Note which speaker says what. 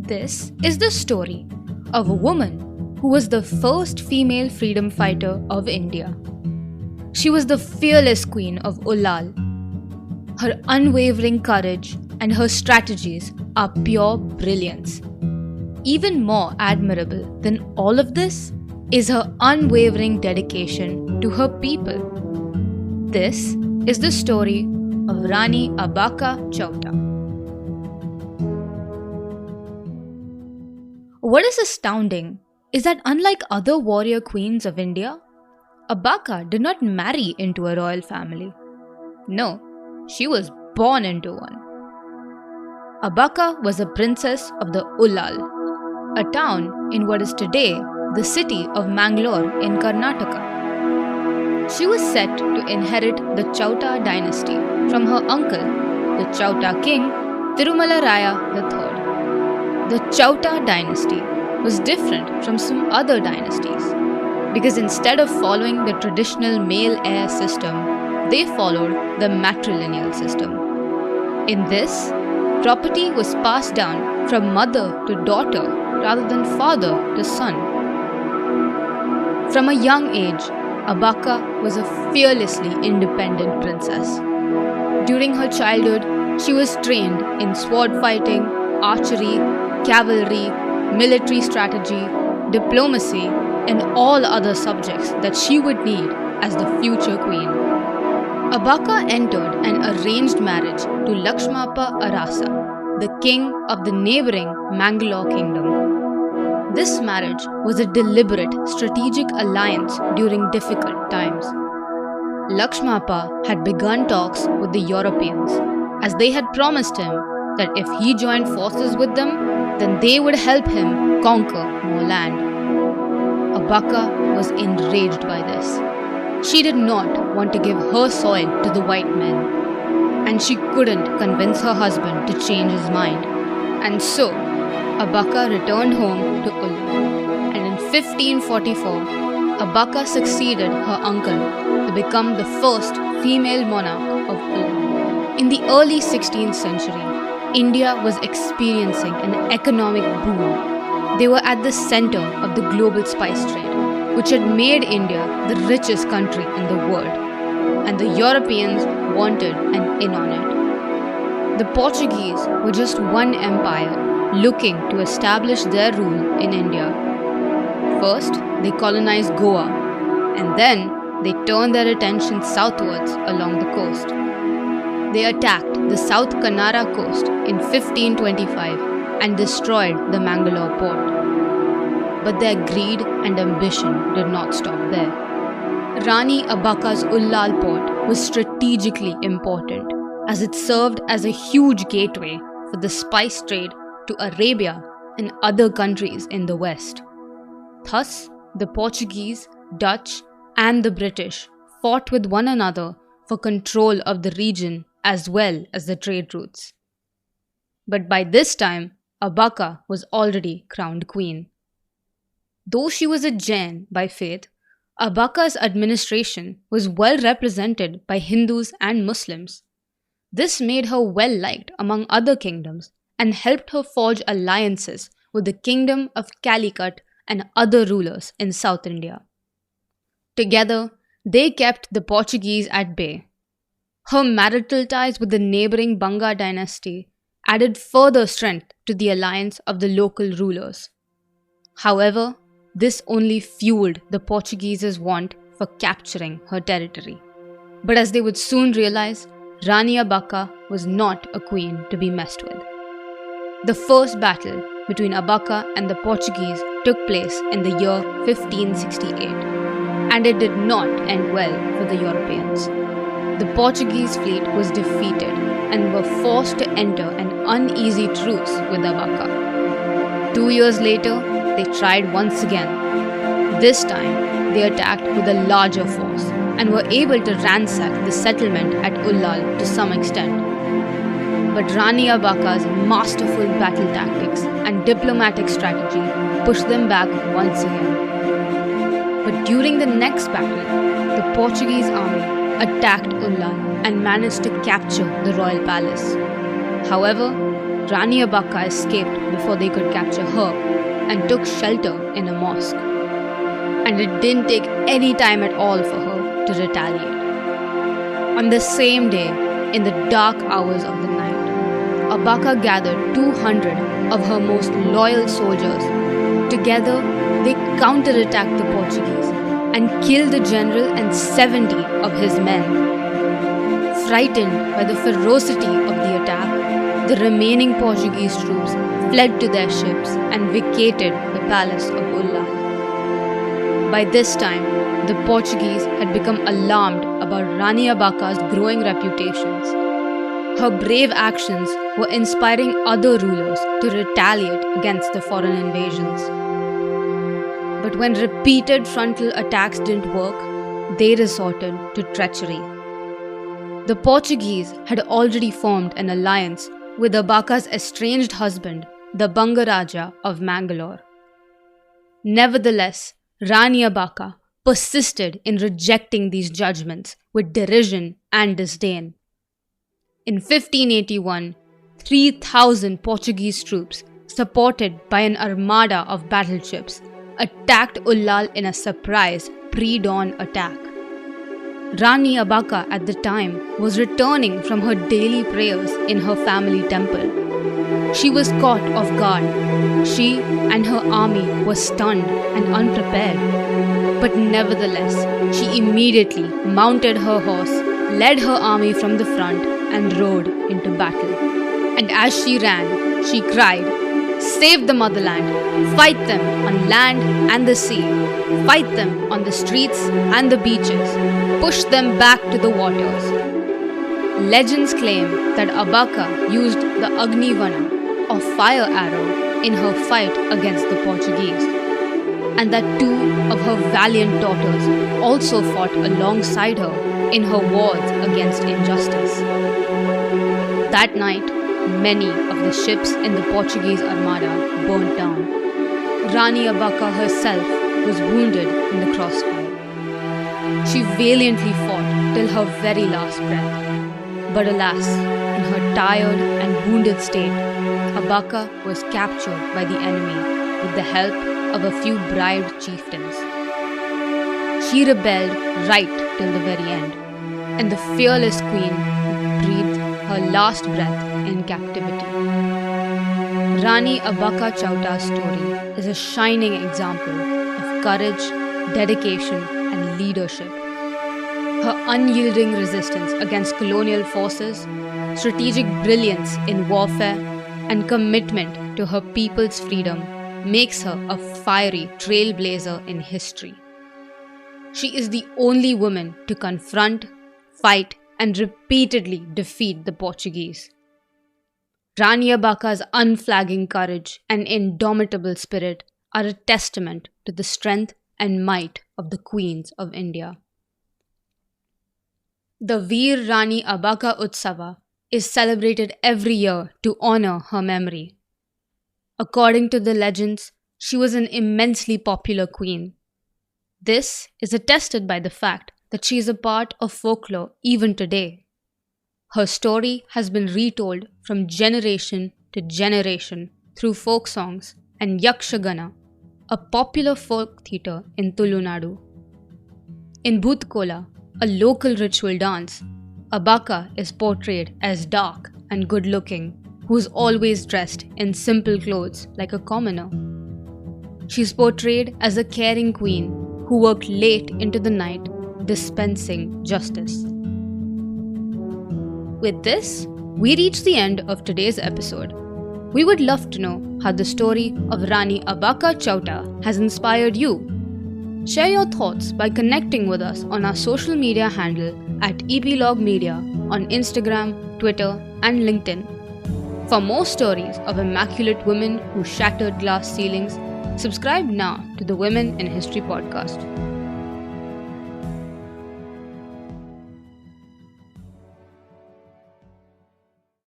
Speaker 1: This is the story of a woman who was the first female freedom fighter of India. She was the fearless queen of Ullal. Her unwavering courage and her strategies are pure brilliance. Even more admirable than all of this is her unwavering dedication to her people. This is the story of Rani Abbaka Chauta. What is astounding is that unlike other warrior queens of India, Abbaka did not marry into a royal family. No, she was born into one. Abbaka was a princess of the Ullal, a town in what is today the city of Mangalore in Karnataka. She was set to inherit the Chauta dynasty from her uncle, the Chauta king Tirumala Raya III. The Chauta dynasty was different from some other dynasties because instead of following the traditional male heir system, they followed the matrilineal system. In this, property was passed down from mother to daughter rather than father to son. From a young age, Abbaka was a fearlessly independent princess. During her childhood, she was trained in sword fighting, archery, cavalry, military strategy, diplomacy, and all other subjects that she would need as the future queen. Abbaka entered an arranged marriage to Lakshmappa Arasa, the king of the neighboring Mangalore kingdom. This marriage was a deliberate strategic alliance during difficult times. Lakshmappa had begun talks with the Europeans, as they had promised him that if he joined forces with them, then they would help him conquer more land. Abbaka was enraged by this. She did not want to give her soil to the white men, and she couldn't convince her husband to change his mind. And so, Abbaka returned home to Ullal, and in 1544, Abbaka succeeded her uncle to become the first female monarch of Ullal. In the early 16th century, India was experiencing an economic boom. They were at the center of the global spice trade, which had made India the richest country in the world, and the Europeans wanted an in on it. The Portuguese were just one empire looking to establish their rule in India. First, they colonized Goa, and then they turned their attention southwards along the coast. They attacked the South Kanara coast in 1525 and destroyed the Mangalore port. But their greed and ambition did not stop there. Rani Abbaka's Ullal port was strategically important as it served as a huge gateway for the spice trade to Arabia and other countries in the west. Thus, the Portuguese, Dutch, and the British fought with one another for control of the region as well as the trade routes. But by this time, Abbaka was already crowned queen. Though she was a Jain by faith, Abbaka's administration was well represented by Hindus and Muslims. This made her well liked among other kingdoms and helped her forge alliances with the kingdom of Calicut and other rulers in South India. Together, they kept the Portuguese at bay. Her marital ties with the neighboring Banga dynasty added further strength to the alliance of the local rulers. However, this only fueled the Portuguese's want for capturing her territory. But as they would soon realize, Rani Abbaka was not a queen to be messed with. The first battle between Abbaka and the Portuguese took place in the year 1568, and it did not end well for the Europeans. The Portuguese fleet was defeated and were forced to enter an uneasy truce with Abbaka. 2 years later, they tried once again. This time, they attacked with a larger force and were able to ransack the settlement at Ullal to some extent. But Rani Abbaka's masterful battle tactics and diplomatic strategy pushed them back once again. But during the next battle, the Portuguese army attacked Ullal and managed to capture the royal palace. However, Rani Abaka escaped before they could capture her and took shelter in a mosque. And it didn't take any time at all for her to retaliate. On the same day, in the dark hours of the night, Abaka gathered 200 of her most loyal soldiers. Together, they counterattacked the Portuguese and killed the general and 70 of his men. Frightened by the ferocity of the attack, the remaining Portuguese troops fled to their ships and vacated the palace of Ullal. By this time, the Portuguese had become alarmed about Rani Abaka's growing reputations. Her brave actions were inspiring other rulers to retaliate against the foreign invasions. But when repeated frontal attacks didn't work, they resorted to treachery. The Portuguese had already formed an alliance with Abaka's estranged husband, the Bangaraja of Mangalore. Nevertheless, Rani Abaka persisted in rejecting these judgments with derision and disdain. In 1581, 3,000 Portuguese troops, supported by an armada of battleships, attacked Ullal in a surprise pre-dawn attack. Rani Abaka at the time was returning from her daily prayers in her family temple. She was caught off guard. She and her army were stunned and unprepared. But nevertheless, she immediately mounted her horse, led her army from the front, and rode into battle. And as she ran, she cried, "Save the motherland! Fight them on land and the sea! Fight them on the streets and the beaches! Push them back to the waters!" Legends claim that Abaka used the Agnivana, or fire arrow, in her fight against the Portuguese, and that 2 of her valiant daughters also fought alongside her in her wars against injustice. That night, many of the ships in the Portuguese armada burnt down. Rani Abaka herself was wounded in the crossfire. She valiantly fought till her very last breath. But alas, in her tired and wounded state, Abaka was captured by the enemy with the help of a few bribed chieftains. She rebelled right till the very end, and the fearless queen breathed her last breath in captivity. Rani Abaka Chauta's story is a shining example of courage, dedication, and leadership. Her unyielding resistance against colonial forces, strategic brilliance in warfare, and commitment to her people's freedom makes her a fiery trailblazer in history. She is the only woman to confront, fight, and repeatedly defeat the Portuguese. Rani Abaka's unflagging courage and indomitable spirit are a testament to the strength and might of the queens of India. The Veer Rani Abaka Utsava is celebrated every year to honor her memory. According to the legends, she was an immensely popular queen. This is attested by the fact that she is a part of folklore even today. Her story has been retold from generation to generation through folk songs and Yakshagana, a popular folk theatre in Tulunadu. In Bhutkola, a local ritual dance, Abaka is portrayed as dark and good-looking, who is always dressed in simple clothes like a commoner. She is portrayed as a caring queen who worked late into the night dispensing justice. With this, we reach the end of today's episode. We would love to know how the story of Rani Abaka Chauta has inspired you. Share your thoughts by connecting with us on our social media handle at Epilogue Media on Instagram, Twitter, and LinkedIn. For more stories of immaculate women who shattered glass ceilings, subscribe now to the Women in History podcast.